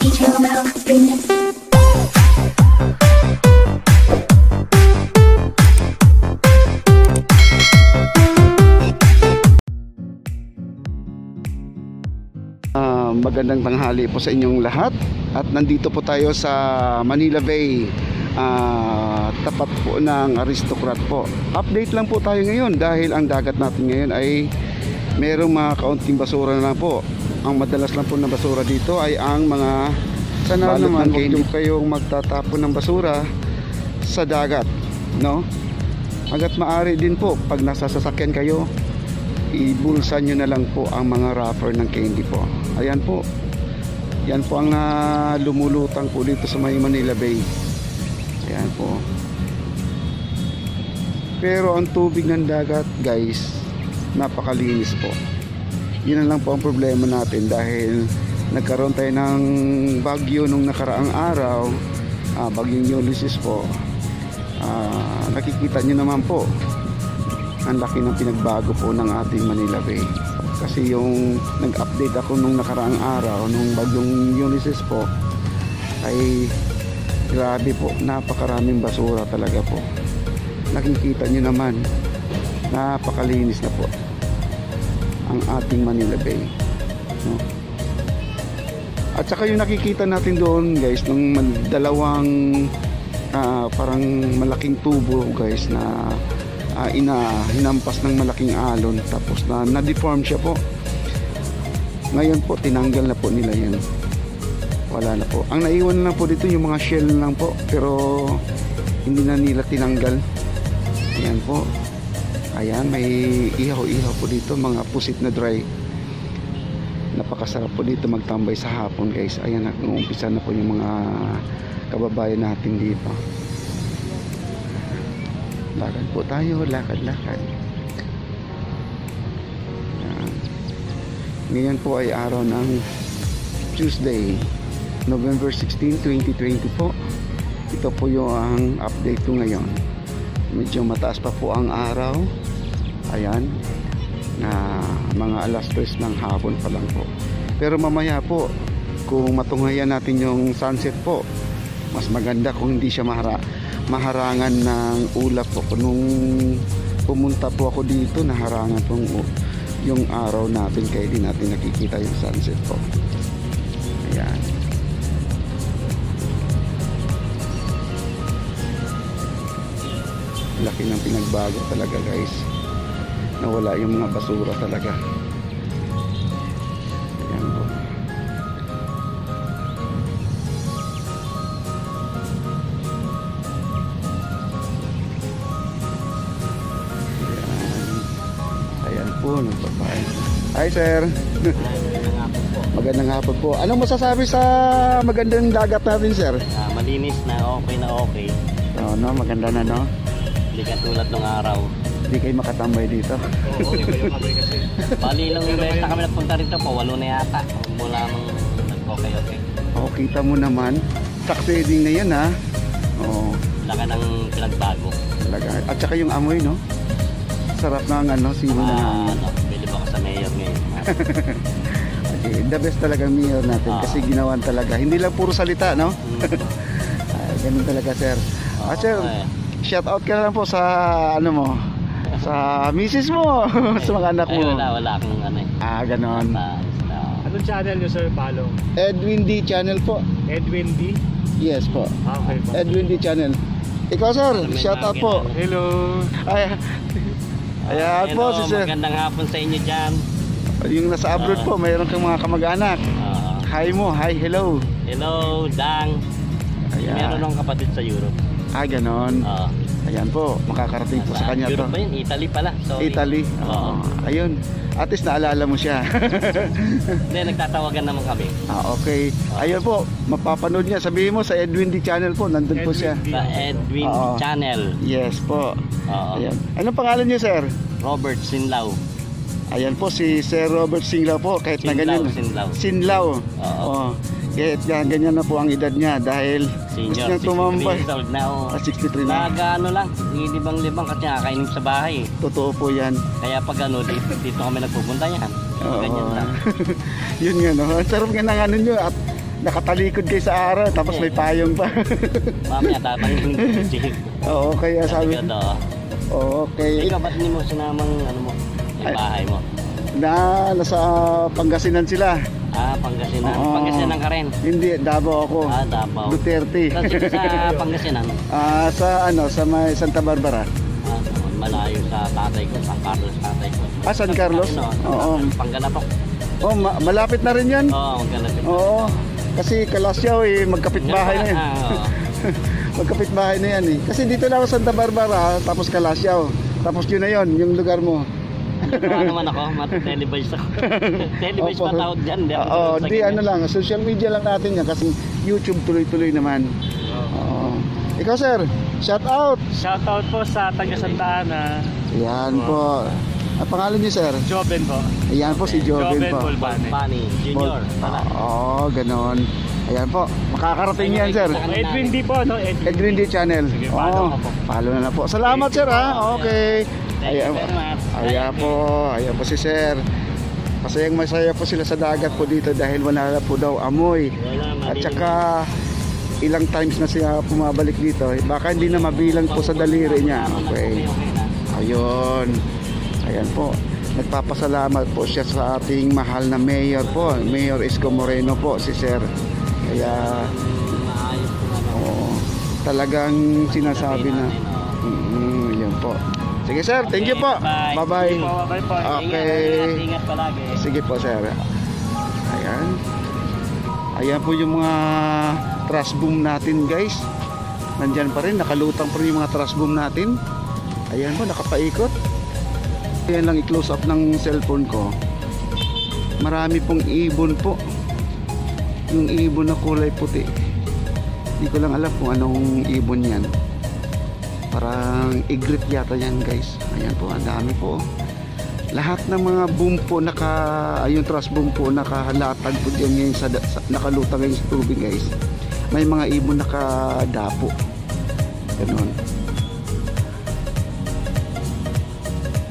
Magandang tanghali po sa inyong lahat at nandito po tayo sa Manila Bay, tapat po ng Aristocrat po. Update lang po tayo ngayon dahil ang dagat natin ngayon ay merong mga kaunting basura na lang po. Ang madalas lang po na basura dito ay ang mga sana naman hindi kayong magtatapon ng basura sa dagat, no? Hangga't maaari din po pag nasa sasakyan kayo, ibulsa nyo na lang po ang mga wrapper ng candy po. Ayan po, yan po ang lumulutang po dito sa may Manila Bay. Ayan po. Pero ang tubig ng dagat, guys, napakalinis po. Yun lang po ang problema natin dahil nagkaroon tayo ng bagyo nung nakaraang araw, bagyong Ulysses po. Nakikita nyo naman po ang laki ng pinagbago po ng ating Manila Bay. Kasi yung nag-update ako nung nakaraang araw nung bagyong Ulysses po, ay grabe po, napakaraming basura talaga po. Nakikita nyo naman, napakalinis na po ang ating Manila Bay, no? At saka yung nakikita natin doon, guys, nung dalawang parang malaking tubo, guys, na hinampas ng malaking alon, tapos na-deform siya po. Ngayon po tinanggal na po nila yan, wala na po. Ang naiwan lang po dito yung mga shell lang po, pero hindi na nila tinanggal. Ayan po, ayan, may ihaw-ihaw po dito, mga pusit na dry. Napakasarap po dito magtambay sa hapon, guys. Ayan, nag-uumpisa na po yung mga kababayan natin dito. Lakad po tayo, lakad-lakad. Ngayon po ay araw ng Tuesday, November 16, 2020 po. Ito po yung update ko ngayon. Medyo mataas pa po ang araw. Ayan, na mga alas 3 ng hapon pa lang po. Pero mamaya po, kung matunghayan natin yung sunset po, mas maganda kung hindi siya maharangan ng ulap po. Nung pumunta po ako dito, naharangan po yung araw natin, kaya di natin nakikita yung sunset po. Ayan. Laki ng pinagbago talaga, guys. Nawala yung mga basura talaga. Ayan po. Po, nagpapain. Hi sir. Magandang hapon po. Anong masasabi sa magandang dagat natin, sir? Malinis na, okay na okay. Oo, no, maganda na, no? Hindi ka tulad ng araw. Hindi kayo makatambay dito. Oo, iba yung kami kasi. Bali lang yung beses na kami nagpunta rito po, 8 na yata. Mula nung nag-okay. Oo, kita mo naman. Succeeding na yan, ha? Oo. Laka ng pinagbago. Talaga. At saka yung amoy, no? Sarap na ang sino na bilib ako sa mayor ngayon. Okay, the best talaga mayor natin kasi ginawan talaga. Hindi lang puro salita, no? Ganun talaga, sir. Sir, shout out ka na lang po sa mo, sa misis mo, sa mga anak mo. Wala akong ganon. Anong channel nyo, sir? Follow? Edwin D channel po. Edwin D? Yes po. Okay po. Edwin D channel. Ikaw, sir, shout out po. Hello. Ayan po, si sir. Magandang hapon sa inyo dyan. Yung nasa abroad po, mayroon kang mga kamag-anak. Hi mo, hi, hello. Hello, Dang. Ayan. Meron akong kapatid sa Europe. Ganon. Ayan po, makakarating po sa kanya Europe to. ba yun? Italy pala. Sorry. Italy. Ayun. At least naalala mo siya. Hindi, nagtatawagan naman kami. Okay. Ayun po, mapapanood niya. Sabihin mo sa Edwin D channel po, nandun po siya. Sa Edwin channel. Yes po. Ayan. Anong pangalan niyo, sir? Robert Sinlao. Ayan po, si Sir Robert Sinlao po. Kahit na ganyan. Sinlao. Kahit ganyan na po ang edad niya dahil senior, 63 years old na. 63 na. Nag-ano lang, libang-libang kasi nakakainim sa bahay. Totoo po yan. Kaya pag dito kami nagpupunta yan. Ganyan lang. Yun nga, no? Ang sarap nga ng nyo. At nakatalikod kayo sa araw tapos may payong pa. Mamaya tatanggalin ko yung jeep. Oo, kaya sabi. Okay. Ikaw, ba't hindi mo sinamang ano mo, yung bahay mo? Nasa Pangasinan sila. Pangasinan. Oo. Pangasinan ka rin? Hindi, Davao ako. Davao. Duterte. Sa Pangasinan? Sa may Santa Barbara. Malayo sa tatay ko, San Carlos tatay ko. San Carlos? Oo. Panggalatok. Oh, malapit na rin yan. Oo, magkalapit. Oo. Kasi Kalasyaw magkapit bahay na yan. Magkapit bahay na yan Kasi dito lang ako Santa Barbara, tapos Kalasyaw. Tapos yun na yun, yung lugar mo. Ano naman ako, mat-televise ako. Televise pa tawag dyan. Di ano lang, social media lang natin yan kasi YouTube tuloy-tuloy naman. Oo. Ikaw sir, shout out. Shout out po sa taga Santa Ana. Yan po. Ang pangalan niyo sir? Joben po. Ayan po si Joben po. Pani, Junior. Oo, ganon. Ayan po, makakarating yan sir. Edwin D po, no? Edwin D channel. Sige, follow ko po. Follow na po. Salamat sir ha. Okay. Thank you very much. Ayan po si sir. Masaya po sila sa dagat po dito dahil wala na po daw amoy. At saka ilang times na siya pumabalik dito. Baka hindi na mabilang po sa daliri niya. Okay. Ayun. Ayan po. Nagpapasalamat po siya sa ating mahal na mayor po. Mayor Isko Moreno po, si sir. Kaya talagang sinasabi na yun po. Sige sir, thank you po. Bye-bye. Okay. Ingat palagi. Sige po sir. Ayan. Ayan po yung mga trash boom natin guys. Nandyan pa rin, nakalutang pa rin yung mga trash boom natin. Ayan po, nakapaikot. Ayan lang i-close up ng cellphone ko. Marami pong ibon po. Yung ibon na kulay puti. Hindi ko lang alam kung anong ibon yan. Parang igrit yata yan guys. Ayan po, ang dami po. Lahat ng mga boom po yung trash boom po nakahalatag po dyan ngayon nakalutang ngayon sa tubig guys. May mga ibon nakadapo. Ganon.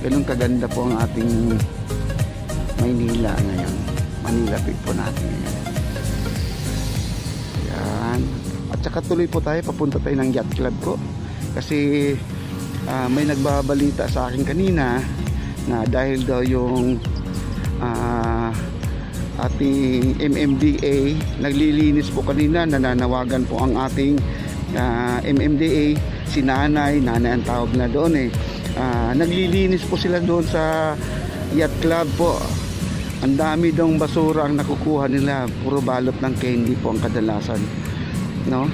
Ganon kaganda po ang ating Maynila ngayon. Manila Bay po natin ngayon. Yan. At saka tuloy po tayo, papunta tayo ng yacht club ko. Kasi may nagbabalita sa akin kanina na dahil daw yung ating MMDA naglilinis po kanina, nananawagan po ang ating MMDA, si nanay ang tawag na doon naglilinis po sila doon sa yacht club po. Ang dami daw basura ang nakukuha nila, puro balot ng candy po ang kadalasan, no?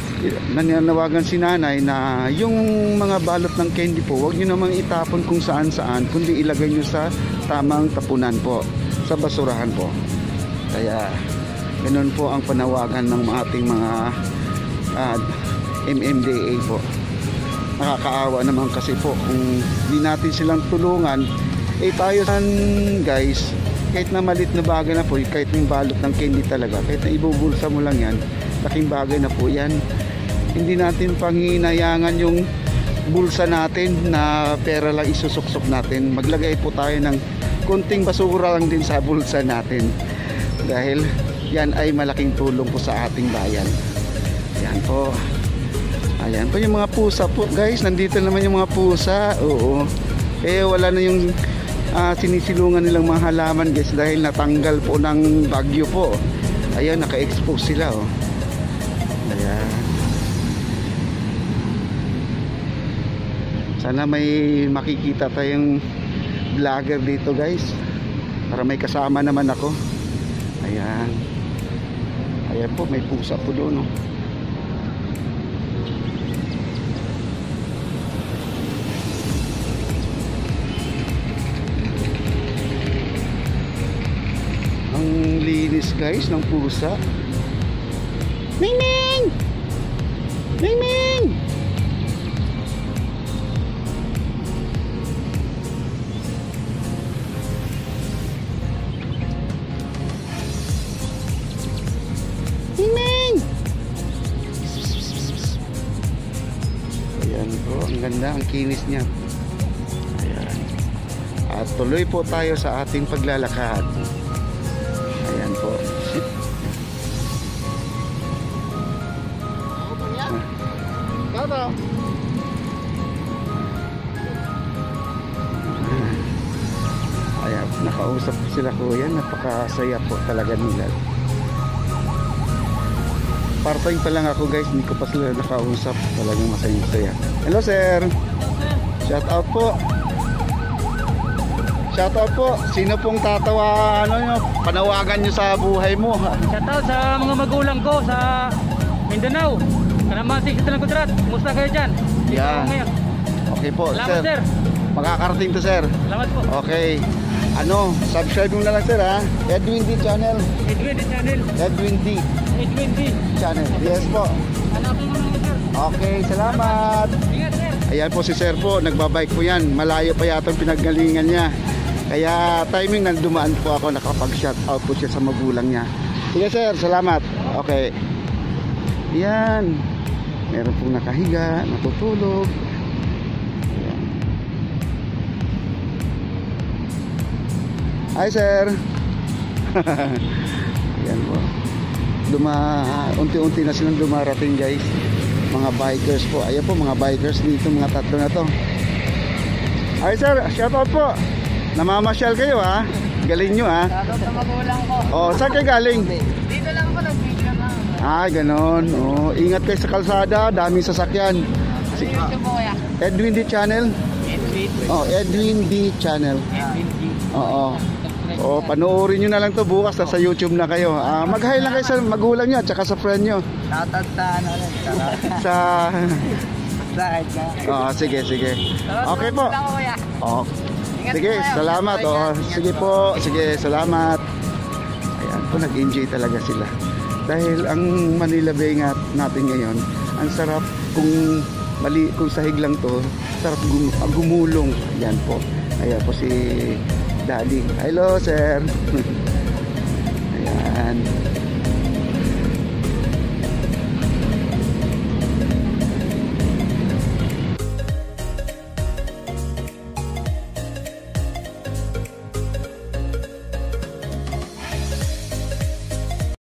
Nananawagan si nanay na yung mga balot ng candy po, huwag nyo namang itapon kung saan saan, kundi ilagay nyo sa tamang tapunan po, sa basurahan po. Kaya ganun po ang panawagan ng ating mga MMDA po. Nakakaawa naman kasi po kung di natin silang tulungan, tayo guys, kahit na malit na bagay na po, kahit yung balot ng candy talaga, kahit na ibubulsa mo lang yan, laking bagay na po yan. Hindi natin panghinayangan yung bulsa natin na pera lang isusuksok natin. Maglagay po tayo ng konting basura lang din sa bulsa natin, dahil yan ay malaking tulong po sa ating bayan. Yan po. Ayan po yung mga pusa po guys, nandito naman yung mga pusa. Oo. Wala na yung sinisilungan nilang mga halaman guys dahil natanggal po ng bagyo po. Ayan, naka-expose sila Ayan. Sana may makikita tayong vlogger dito guys, para may kasama naman ako. Ayan. Ayan po, may pusa po doon Ang linis guys ng pusa. Ming! Ming! Ayan po, ang ganda, ang kinis niya. Ayan. At tuloy po tayo sa ating paglalakad. Ayan po. Toto. Ayan, nakausap ko sila kuya. Napakasaya po talaga nila. Part-time pa lang ako guys, hindi ko pa sila nakausap. Talagang masaya-masaya. Hello sir. Shout out po. Shout out po. Sino pong tatawa nyo, panawagan nyo sa buhay mo? Shoutout sa mga magulang ko sa Mindanao. Kalamansi sa Talangkudrat. Kumusta kayo dyan? Yeah. Ngayon. Okay po, Salamat sir. Makakarating to sir. Salamat po. Okay. Subscribe mo na lang sir ha. Edwin D channel. Edwin the channel. Edwin D Edwin D. channel. Yes po. Hanapin mo naman sir. Okay, salamat. Ingat sir. Ayan po si sir po, nagbabike po yan. Malayo pa yata ang pinaggalingan niya. Kaya timing na dumaan po ako, nakapag-shout out po siya sa magulang niya. Sige sir, salamat. Okay. Yan. Meron pong nakahiga, natutulog. Ayan. Hi sir. Yan po. Unti-unti na silang dumarating guys. Mga bikers po. Ayan po mga bikers dito, mga tatlo na to. Hi sir, shout out po. Namamasyal kayo ha. Galing nyo ha. Shoutout sa magulang ko. Oh, saan kayo galing? Dito lang ako nag-video na. Ah, ganon. Oh, ingat kayo sa kalsada, daming sasakyan. Si YouTube po kaya. Edwin D channel. Edwin. Oh, Edwin D channel. Edwin D. Oo. Oh, panoorin nyo na lang to bukas sa YouTube na kayo. Mag-hi lang kayo sa magulang nyo at saka sa friend nyo. Shoutout sa ano rin. Sa Sa kahit na. Oh, sige, sige. Okay po. Lang ko kuya. Oh. Ingat Sige, po kayo. salamat. Ingat po Oh, kayo. sige po. Sige, salamat. Ayan po, nag-enjoy talaga sila. Dahil ang Manila Bay nga natin ngayon, ang sarap kung sahig lang to, sarap gumulong. Ayan po. Ayan po si Daddy. Hello, sir. Ayan.